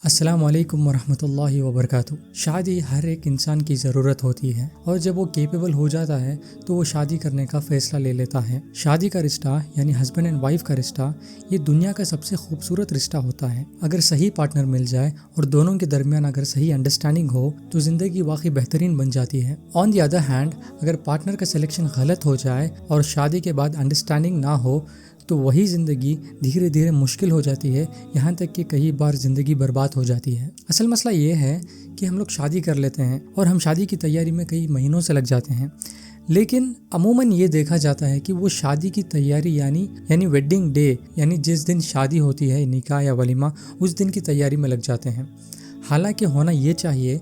السلام علیکم ورحمۃ اللہ وبرکاتہ۔ شادی ہر ایک انسان کی ضرورت ہوتی ہے اور جب وہ کیپیبل ہو جاتا ہے تو وہ شادی کرنے کا فیصلہ لے لیتا ہے۔ شادی کا رشتہ یعنی ہسبینڈ اینڈ وائف کا رشتہ یہ دنیا کا سب سے خوبصورت رشتہ ہوتا ہے۔ اگر صحیح پارٹنر مل جائے اور دونوں کے درمیان اگر صحیح انڈرسٹینڈنگ ہو تو زندگی واقعی بہترین بن جاتی ہے۔ آن دی ادر ہینڈ اگر پارٹنر کا سلیکشن غلط ہو جائے اور شادی کے بعد انڈرسٹینڈنگ نہ ہو تو وہی زندگی دھیرے دھیرے مشکل ہو جاتی ہے، یہاں تک کہ کئی بار زندگی برباد ہو جاتی ہے۔ اصل مسئلہ یہ ہے کہ ہم لوگ شادی کر لیتے ہیں اور ہم شادی کی تیاری میں کئی مہینوں سے لگ جاتے ہیں، لیکن عموماً یہ دیکھا جاتا ہے کہ وہ شادی کی تیاری یعنی ویڈنگ ڈے یعنی جس دن شادی ہوتی ہے، نکاح یا ولیمہ، اس دن کی تیاری میں لگ جاتے ہیں۔ حالانکہ ہونا یہ چاہیے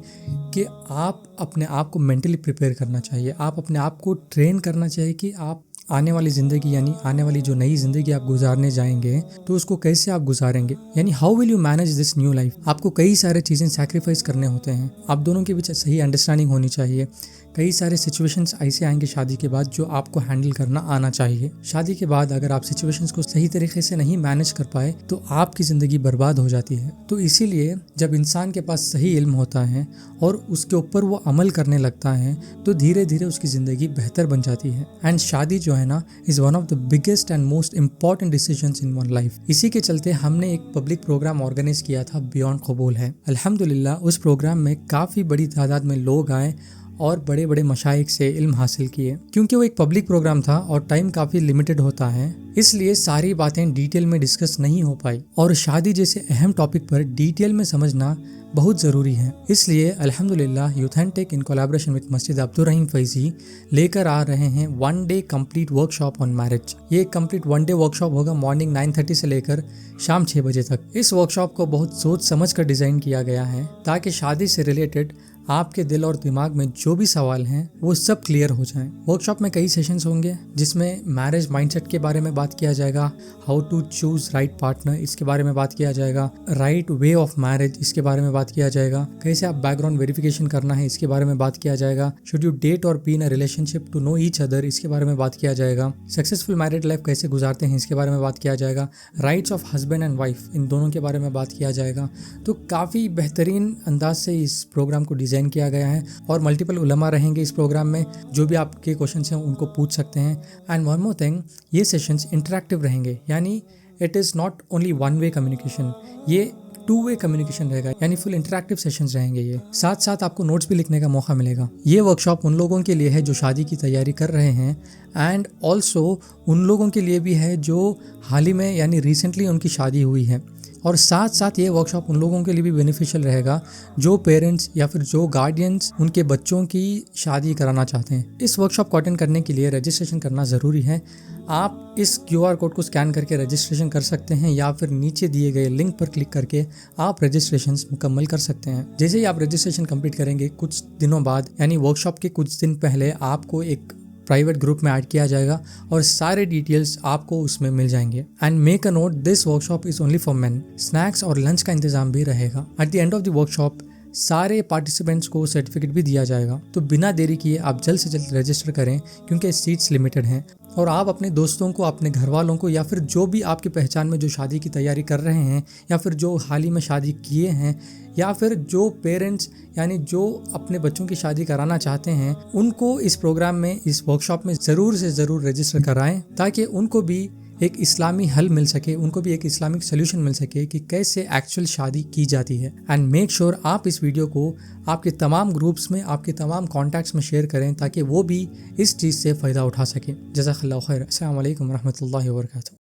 کہ آپ اپنے آپ کو مینٹلی پریپیئر کرنا چاہیے، آپ اپنے آپ کو ٹرین کرنا چاہیے کہ آپ آنے والی زندگی یعنی آنے والی جو نئی زندگی آپ گزارنے جائیں گے تو اس کو کیسے آپ گزاریں گے، یعنی how will you manage this new life. آپ کو کئی سارے چیزیں سیکریفائس کرنے ہوتے ہیں، آپ دونوں کے بیچ صحیح انڈرسٹینڈنگ ہونی چاہیے۔ کئی سارے سچویشنز ایسے آئیں گے شادی کے بعد جو آپ کو ہینڈل کرنا آنا چاہیے۔ شادی کے بعد اگر آپ سچویشنز کو صحیح طریقے سے نہیں مینیج کر پائے تو آپ کی زندگی برباد ہو جاتی ہے۔ تو اسی لیے جب انسان کے پاس صحیح علم ہوتا ہے اور اس کے اوپر وہ عمل کرنے لگتا ہے تو دھیرے دھیرے اس کی زندگی بہتر بن جاتی ہے۔ اینڈ شادی جو ہے نا is one of the biggest and most important decisions in one life. اسی کے چلتے ہم نے ایک پبلک پروگرام آرگنائز کیا تھا، بیونڈ قبول ہے۔ الحمدللہ اس پروگرام میں کافی بڑی تعداد میں لوگ آئے اور بڑے بڑے مشائخ سے علم حاصل کیے۔ کیونکہ وہ ایک پبلک پروگرام تھا اور ٹائم کافی لیمیٹڈ ہوتا ہے، اس لیے ساری باتیں ڈیٹیل میں ڈسکس نہیں ہو پائی، اور شادی جیسے اہم ٹاپک پر ڈیٹیل میں سمجھنا بہت ضروری ہے۔ اس لیے الحمدللہ یوتھینٹک ان کولیبریشن وتھ مسجد عبدالرحیم فیضی لے کر آ رہے ہیں 1 ڈے کمپلیٹ ورک شاپ آن میرج۔ یہ کمپلیٹ 1 ڈے ورک شاپ ہوگا، مارننگ 9:30 سے لے کر شام 6 بجے تک۔ اس ورک شاپ کو بہت سوچ سمجھ کر ڈیزائن کیا گیا ہے تاکہ شادی سے ریلیٹڈ آپ کے دل اور دماغ میں جو بھی سوال ہیں وہ سب کلیئر ہو جائیں۔ ورک شاپ میں کئی سیشنز ہوں گے جس میں میرج مائنڈ سیٹ کے بارے میں بات کیا جائے گا، how to choose right partner اس کے بارے میں بات کیا جائے گا، رائٹ وے آف میرج اس کے بارے میں بات کیا جائے گا، کیسے آپ بیک گراؤنڈ ویریفیکیشن کرنا ہے اس کے بارے میں بات کیا جائے گا، should you date or be in a relationship to know each other اس کے بارے میں بات کیا جائے گا، سکسیزفل میرڈ لائف کیسے گزارتے ہیں اس کے بارے میں بات کیا جائے گا، rights of husband and wife ان دونوں کے بارے میں بات کیا جائے گا۔ تو کافی بہترین انداز سے اس پروگرام کو ڈیزائن کیا گیا ہے اور ملٹیپل علماء رہیں گے اس پروگرام میں، جو بھی آپ کے کوشچنس ہیں ان کو پوچھ سکتے ہیں۔ اینڈ ون مور تھنگ، یہ سیشنز انٹریکٹیو رہیں گے، یعنی it is not only one way communication, یہ 2 وے کمیونیکیشن رہے گا، یعنی فل انٹریکٹیو سیشنز رہیں گے۔ یہ ساتھ ساتھ آپ کو نوٹس بھی لکھنے کا موقع ملے گا۔ یہ ورک شاپ ان لوگوں کے لیے ہے جو شادی کی تیاری کر رہے ہیں، اینڈ آلسو ان لوگوں کے لیے بھی ہے جو حال ہی میں یعنی ریسنٹلی ان کی شادی ہوئی ہے، اور ساتھ ساتھ یہ ورک شاپ ان لوگوں کے لیے بھی بینیفیشل رہے گا جو پیرنٹس یا پھر جو گارڈینس ان کے بچوں کی شادی کرانا چاہتے ہیں۔ اس ورک شاپ کو اٹینڈ کرنے کے لیے رجسٹریشن کرنا ضروری ہے۔ آپ اس QR کوڈ کو اسکین کر کے رجسٹریشن کر سکتے ہیں یا پھر نیچے دیے گئے لنک پر کلک کر کے آپ رجسٹریشنز مکمل کر سکتے ہیں۔ جیسے ہی آپ رجسٹریشن کمپلیٹ کریں گے کچھ دنوں بعد یعنی ورک شاپ کے کچھ دن پہلے آپ کو ایک پرائیویٹ گروپ میں ایڈ کیا جائے گا اور سارے ڈیٹیلز آپ کو اس میں مل جائیں گے۔ And make a note, this work is only for men. Snacks اور لنچ کا انتظام بھی رہے گا۔ At the end of the workshop سارے پارٹیسپینٹس کو سرٹیفکیٹ بھی دیا جائے گا۔ تو بنا دیری کیے آپ جلد سے جلد رجسٹر کریں کیونکہ سیٹس لمیٹڈ ہیں، اور آپ اپنے دوستوں کو، اپنے گھر والوں کو، یا پھر جو بھی آپ کی پہچان میں جو شادی کی تیاری کر رہے ہیں یا پھر جو حال ہی میں شادی کیے ہیں یا پھر جو پیرنٹس یعنی جو اپنے بچوں کی شادی کرانا چاہتے ہیں، ان کو اس پروگرام میں اس ورک شاپ میں ضرور سے ضرور رجسٹر کرائیں تاکہ ان کو بھی ایک اسلامی حل مل سکے، ان کو بھی ایک اسلامک سلیوشن مل سکے کہ کیسے ایکچوئل شادی کی جاتی ہے۔ اینڈ میک شور آپ اس ویڈیو کو آپ کے تمام گروپس میں، آپ کے تمام کانٹیکٹس میں شیئر کریں تاکہ وہ بھی اس چیز سے فائدہ اٹھا سکیں۔ جزاک اللہ خیر۔ السلام علیکم ورحمۃ اللہ وبرکاتہ۔